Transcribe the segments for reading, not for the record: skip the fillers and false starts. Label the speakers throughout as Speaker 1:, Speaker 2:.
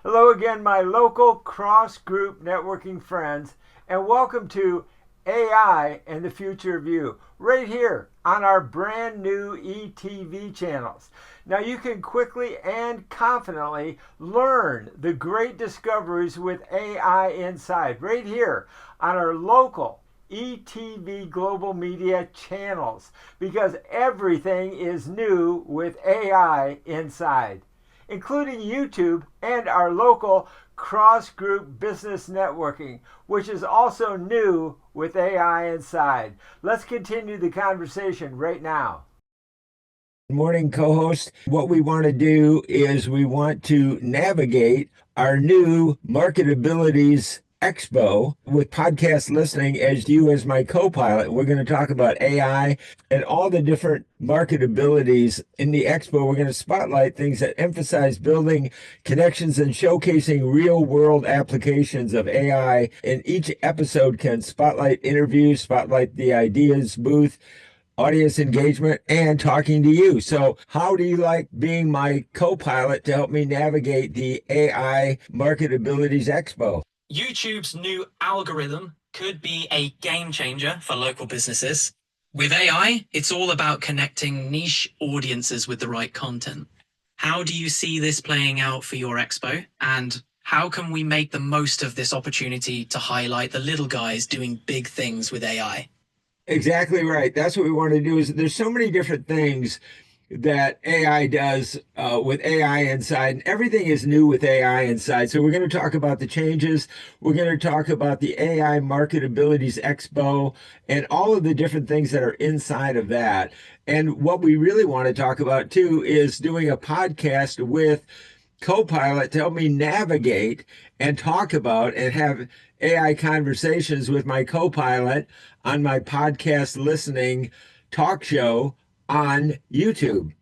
Speaker 1: Hello again, my local cross-group networking friends, and welcome to AI and the Future of You, right here on our brand new ETV channels. Now you can quickly and confidently learn the great discoveries with AI inside, right here on our local ETV Global Media channels, because everything is new with AI inside, including YouTube and our local cross-group business networking, which is also new with AI inside. Let's continue the conversation right now. Good morning, co-host. What we want to do is we want to navigate our new MarketAbilities Expo with podcast listening as you as my co-pilot. We're going to talk about AI and all the different marketabilities in the expo. We're going to spotlight things that emphasize building connections and showcasing real-world applications of AI. And each episode can spotlight interviews, spotlight the ideas booth, audience engagement, and talking to you. So how do you like being my co-pilot to help me navigate the AI Marketabilities Expo?
Speaker 2: YouTube's new algorithm could be a game changer for local businesses. With AI, it's all about connecting niche audiences with the right content. How do you see this playing out for your expo? And how can we make the most of this opportunity to highlight the little guys doing big things with AI?
Speaker 1: Exactly right. That's what we want to do. Is there's so many different things that AI does with AI inside, and everything is new with AI inside. So we're going to talk about the changes. We're going to talk about the AI Marketabilities Expo and all of the different things that are inside of that. And what we really want to talk about too is doing a podcast with Copilot to help me navigate and talk about and have AI conversations with my Copilot on my podcast listening talk show on YouTube.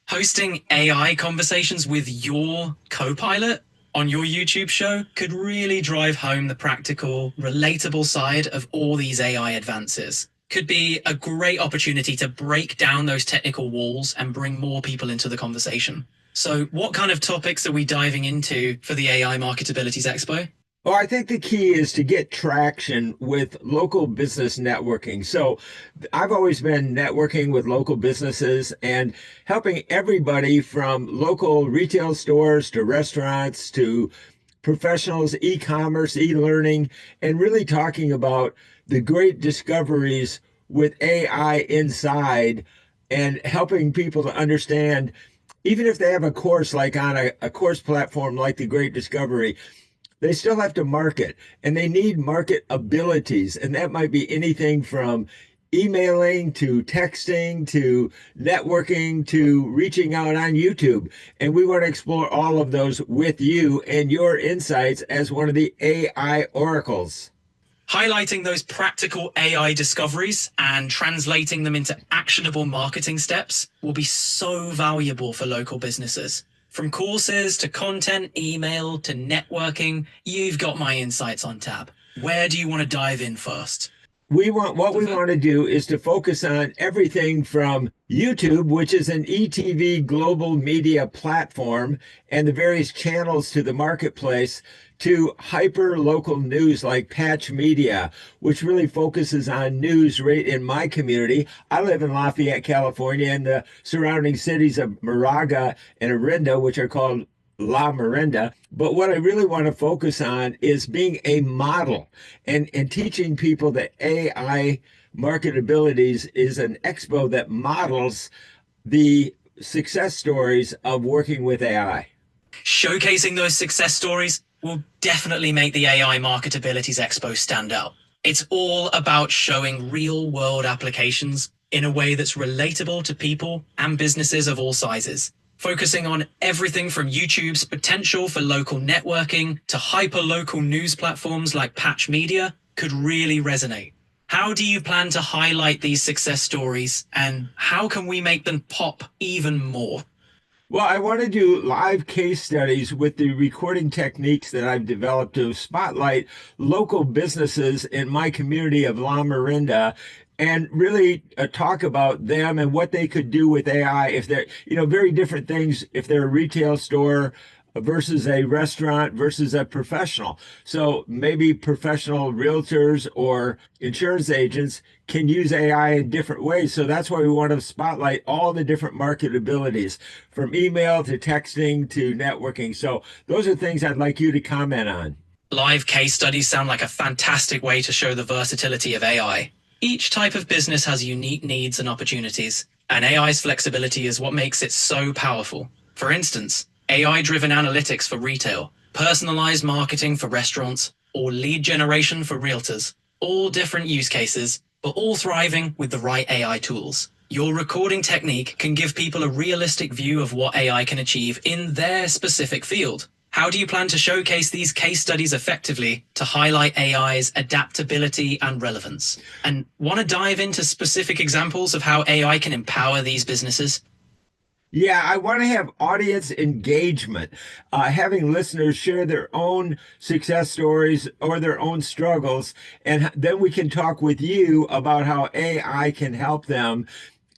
Speaker 2: Hosting AI conversations with your co-pilot on your YouTube show could really drive home the practical, relatable side of all these AI advances. Could be a great opportunity to break down those technical walls and bring more people into the conversation. So what kind of topics are we diving into for the AI Marketabilities Expo?
Speaker 1: Well, I think the key is to get traction with local business networking. So I've always been networking with local businesses and helping everybody from local retail stores to restaurants to professionals, e-commerce, e-learning, and really talking about the great discoveries with AI inside and helping people to understand, even if they have a course like on a course platform like the Great Discovery, they still have to market, and they need market abilities. And that might be anything from emailing to texting to networking to reaching out on YouTube. And we want to explore all of those with you and your insights as one of the AI oracles.
Speaker 2: Highlighting those practical AI discoveries and translating them into actionable marketing steps will be so valuable for local businesses. From courses to content, email to networking, you've got my insights on tap. Where do you want to dive in first?
Speaker 1: We want to do is to focus on everything from YouTube, which is an ETV global media platform, and the various channels to the marketplace, to hyper local news like Patch Media, which really focuses on news right in my community. I live in Lafayette, California, and the surrounding cities of Moraga and Orinda, which are called La Miranda. But what I really want to focus on is being a model and teaching people that AI Marketabilities is an expo that models the success stories of working with AI.
Speaker 2: Showcasing those success stories will definitely make the AI Marketabilities Expo stand out. It's all about showing real world applications in a way that's relatable to people and businesses of all sizes. Focusing on everything from YouTube's potential for local networking to hyper-local news platforms like Patch Media could really resonate. How do you plan to highlight these success stories, and how can we make them pop even more?
Speaker 1: Well, I want to do live case studies with the recording techniques that I've developed to spotlight local businesses in my community of La Miranda and really talk about them and what they could do with AI if they're, very different things. If they're a retail store, versus a restaurant versus a professional. So maybe professional realtors or insurance agents can use AI in different ways. So that's why we want to spotlight all the different marketabilities from email to texting to networking. So those are things I'd like you to comment on.
Speaker 2: Live case studies sound like a fantastic way to show the versatility of AI. Each type of business has unique needs and opportunities, and AI's flexibility is what makes it so powerful. For instance, AI-driven analytics for retail, personalized marketing for restaurants, or lead generation for realtors. All different use cases, but all thriving with the right AI tools. Your recording technique can give people a realistic view of what AI can achieve in their specific field. How do you plan to showcase these case studies effectively to highlight AI's adaptability and relevance? And want to dive into specific examples of how AI can empower these businesses?
Speaker 1: Yeah, I want to have audience engagement, having listeners share their own success stories or their own struggles. And then we can talk with you about how AI can help them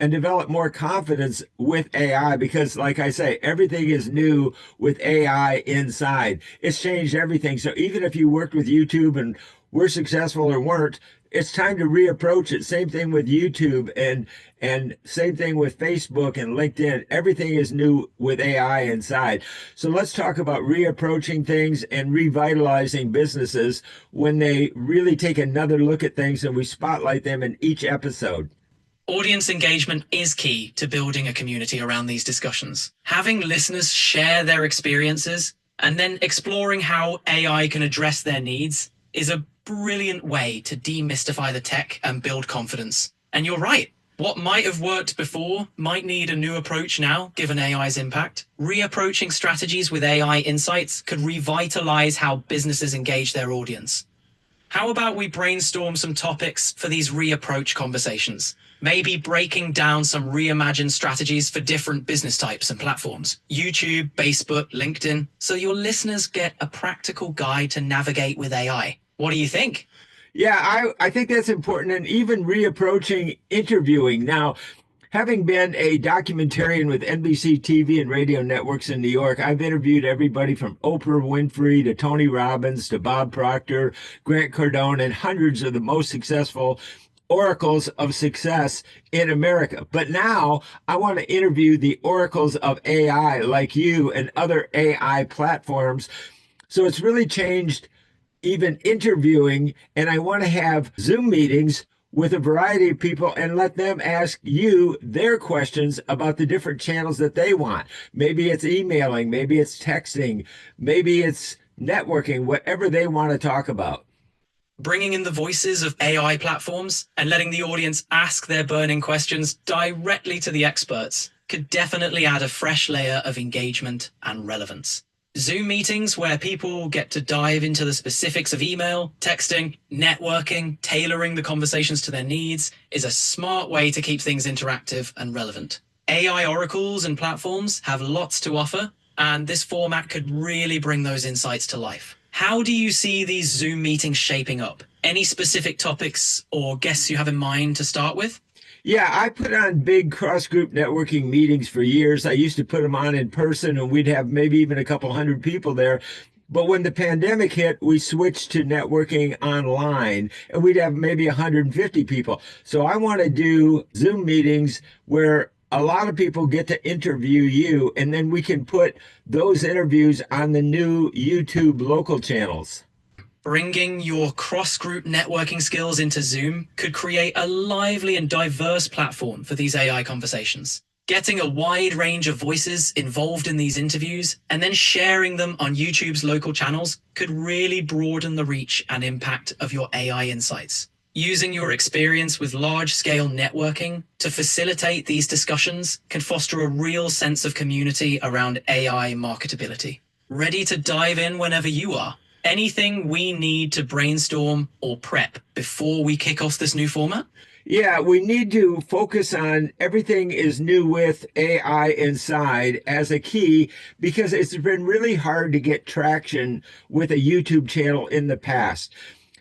Speaker 1: and develop more confidence with AI because, like I say, everything is new with AI inside. It's changed everything. So even if you worked with YouTube and were successful or weren't, it's time to reapproach it. Same thing with YouTube and same thing with Facebook and LinkedIn. Everything is new with AI inside. So let's talk about reapproaching things and revitalizing businesses when they really take another look at things and we spotlight them in each episode.
Speaker 2: Audience engagement is key to building a community around these discussions. Having listeners share their experiences and then exploring how AI can address their needs is a brilliant way to demystify the tech and build confidence. And you're right. What might have worked before might need a new approach now, given AI's impact. Reapproaching strategies with AI insights could revitalize how businesses engage their audience. How about we brainstorm some topics for these reapproach conversations? Maybe breaking down some reimagined strategies for different business types and platforms. YouTube, Facebook, LinkedIn, so your listeners get a practical guide to navigate with AI. What do you think?
Speaker 1: Yeah, I think that's important. And even reapproaching interviewing. Now, having been a documentarian with NBC TV and radio networks in New York, I've interviewed everybody from Oprah Winfrey to Tony Robbins to Bob Proctor, Grant Cardone, and hundreds of the most successful oracles of success in America. But now I want to interview the oracles of AI like you and other AI platforms. So it's really changed even interviewing, and I want to have Zoom meetings with a variety of people and let them ask you their questions about the different channels that they want. Maybe it's emailing, maybe it's texting, maybe it's networking, whatever they want to talk about.
Speaker 2: Bringing in the voices of AI platforms and letting the audience ask their burning questions directly to the experts could definitely add a fresh layer of engagement and relevance. Zoom meetings where people get to dive into the specifics of email, texting, networking, tailoring the conversations to their needs is a smart way to keep things interactive and relevant. AI oracles and platforms have lots to offer, and this format could really bring those insights to life. How do you see these Zoom meetings shaping up? Any specific topics or guests you have in mind to start with?
Speaker 1: Yeah, I put on big cross-group networking meetings for years. I used to put them on in person, and we'd have maybe even a couple hundred people there. But when the pandemic hit, we switched to networking online, and we'd have maybe 150 people. So I want to do Zoom meetings where a lot of people get to interview you, and then we can put those interviews on the new YouTube local channels.
Speaker 2: Bringing your cross-group networking skills into Zoom could create a lively and diverse platform for these AI conversations. Getting a wide range of voices involved in these interviews and then sharing them on YouTube's local channels could really broaden the reach and impact of your AI insights. Using your experience with large-scale networking to facilitate these discussions can foster a real sense of community around AI marketability. Ready to dive in whenever you are? Anything we need to brainstorm or prep before we kick off this new format?
Speaker 1: Yeah, we need to focus on everything is new with AI inside as a key because it's been really hard to get traction with a YouTube channel in the past.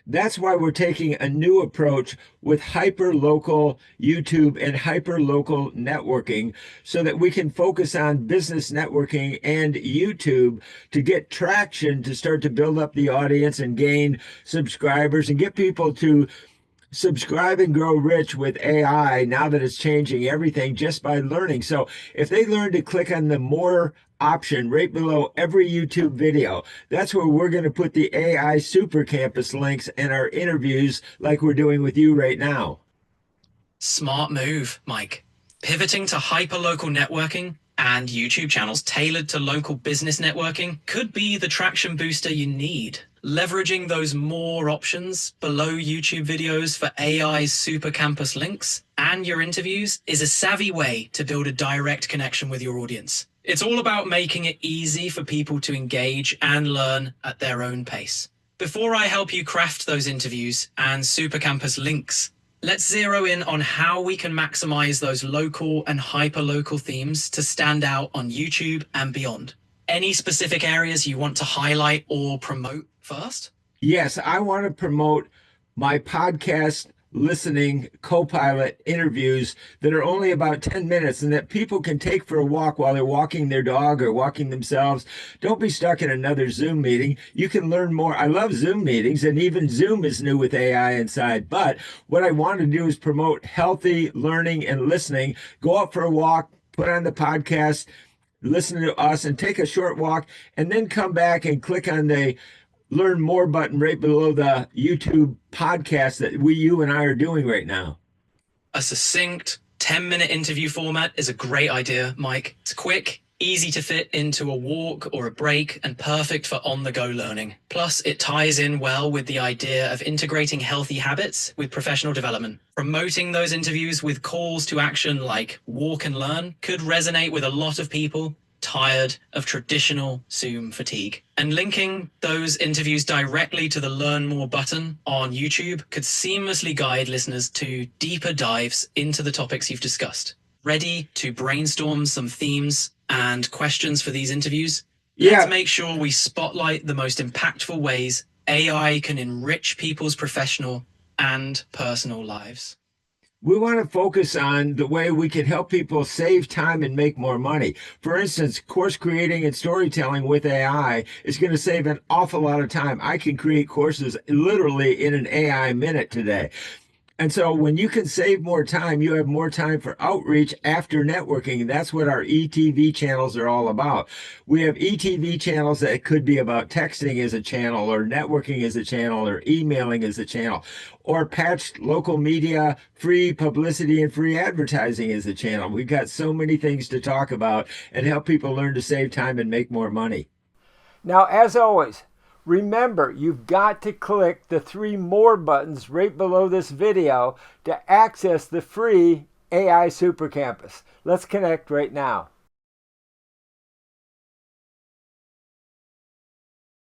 Speaker 1: That's why we're taking a new approach with hyperlocal YouTube and hyperlocal networking so that we can focus on business networking and YouTube to get traction, to start to build up the audience and gain subscribers and get people to subscribe and grow rich with AI now that it's changing everything just by learning. So if they learn to click on the more option right below every YouTube video, that's where we're going to put the AI Super Campus links and our interviews like we're doing with you right now.
Speaker 2: Smart move, Mike. Pivoting to hyperlocal networking and YouTube channels tailored to local business networking could be the traction booster you need. Leveraging those more options below YouTube videos for AI Super Campus links and your interviews is a savvy way to build a direct connection with your audience. It's all about making it easy for people to engage and learn at their own pace. Before I help you craft those interviews and Super Campus links, let's zero in on how we can maximize those local and hyperlocal themes to stand out on YouTube and beyond. Any specific areas you want to highlight or promote first?
Speaker 1: Yes, I want to promote my podcast listening co-pilot interviews that are only about 10 minutes and that people can take for a walk while they're walking their dog or walking themselves. Don't be stuck in another Zoom meeting. You can learn more. I love Zoom meetings, and even Zoom is new with AI inside. But what I want to do is promote healthy learning and listening. Go out for a walk, put on the podcast, listen to us, and take a short walk, and then come back and click on the Learn More button right below the YouTube podcast that you and I are doing right now.
Speaker 2: A succinct 10-minute interview format is a great idea, Mike. It's quick, easy to fit into a walk or a break, and perfect for on-the-go learning. Plus, it ties in well with the idea of integrating healthy habits with professional development. Promoting those interviews with calls to action like walk and learn could resonate with a lot of people tired of traditional Zoom fatigue. And linking those interviews directly to the Learn More button on YouTube could seamlessly guide listeners to deeper dives into the topics you've discussed. Ready to brainstorm some themes and questions for these interviews? Let's make sure we spotlight the most impactful ways AI can enrich people's professional and personal lives.
Speaker 1: We want to focus on the way we can help people save time and make more money. For instance, course creating and storytelling with AI is going to save an awful lot of time. I can create courses literally in an AI minute today. And so when you can save more time, you have more time for outreach after networking. And that's what our ETV channels are all about. We have ETV channels that could be about texting as a channel, or networking as a channel, or emailing as a channel, or patched local media, free publicity and free advertising as a channel. We've got so many things to talk about and help people learn to save time and make more money.
Speaker 3: Now, as always, remember, you've got to click the 3 more buttons right below this video to access the free AI Super Campus. Let's connect right now.